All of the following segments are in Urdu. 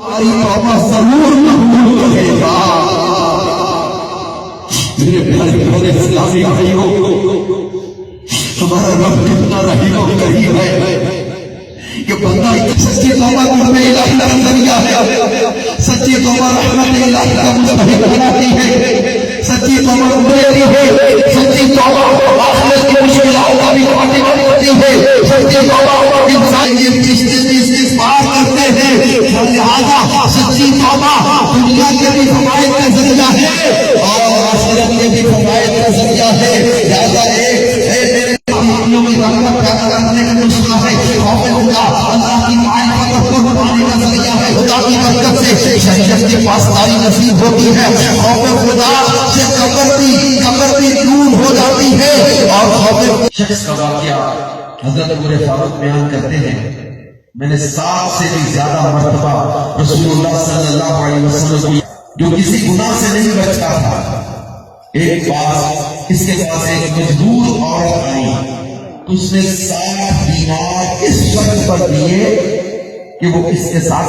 توبہ ضرور قبول کرے گا۔ میرے پیارے اسلامی بھائیوں، ہمارا رب کتنا رحیم و کریم ہے کہ بندہ سچی توبہ قرب الہی کا ذریعہ ہے، سچی توبہ رحمت الہی کا مستحق بناتی ہے، سچی توبہ قربانی ہے، سچی توبہ آخرت کی مشکلات کا بھی خاتمہ ہوتی ہے، سچی توبہ انسان یہ رشتے میں استغفار کرتے ہیں، لہذا سچی توبہ دنیا کے بھی فوائد کا ذریعہ ہے اور آخرت کے بھی فوائد کا ذریعہ ہے۔ لہذا ایک رحمت پیدا کرنے کا نسخہ ہے، خوف خدا اللہ کی معرفت اور قرب پانے کا ذریعہ ہے۔ خدا کی برکت سے شریعت کی پاسداری نصیب ہوتی ہے، خوف خدا سے قبر بھی دور ہو جاتی ہے اور خوف شخص کا واقعہ حضرت عمر فاروق بیان کرتے ہیں، میں نے 7 سے بھی زیادہ مرتبہ رسول اللہ صلی اللہ علیہ وسلم جو کسی گناہ سے نہیں بچتا تھا، ایک بار اس کے پاس ایک مجبور عورت آئی، اس نے 7 دینار اس شرط پر دیے کہ وہ اس کے ساتھ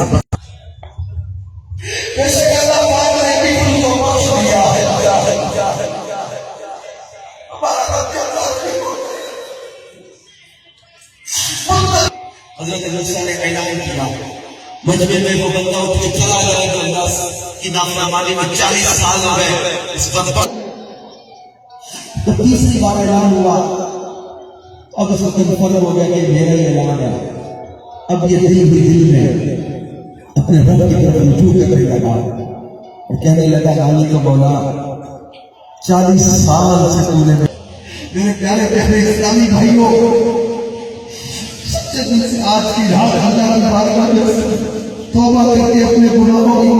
حضرت موسیٰ نے اعلان کیا مجمع میں وہ بندہ اٹھ کے چلا جائے گا، اللہ کی نافرمانی میں 40 سال ہو گئے اس بدبخت۔ جب تیسری بار اعلان ہوا اب اس وقت فرق ہو گیا کہ میرا ہی اعلان ہے، اب یہ دل بھی دل میں اپنے رب کی طرف رجوع کرنے لگا اور کہنے لگا غالب کو مولا 40 سال سے تو نے میرے پیارے پیارے اسلامی بھائیوں، سچے دل سے آج کی رات اللہ کی بارگاہ میں توبہ کر کے اپنے گناہوں کی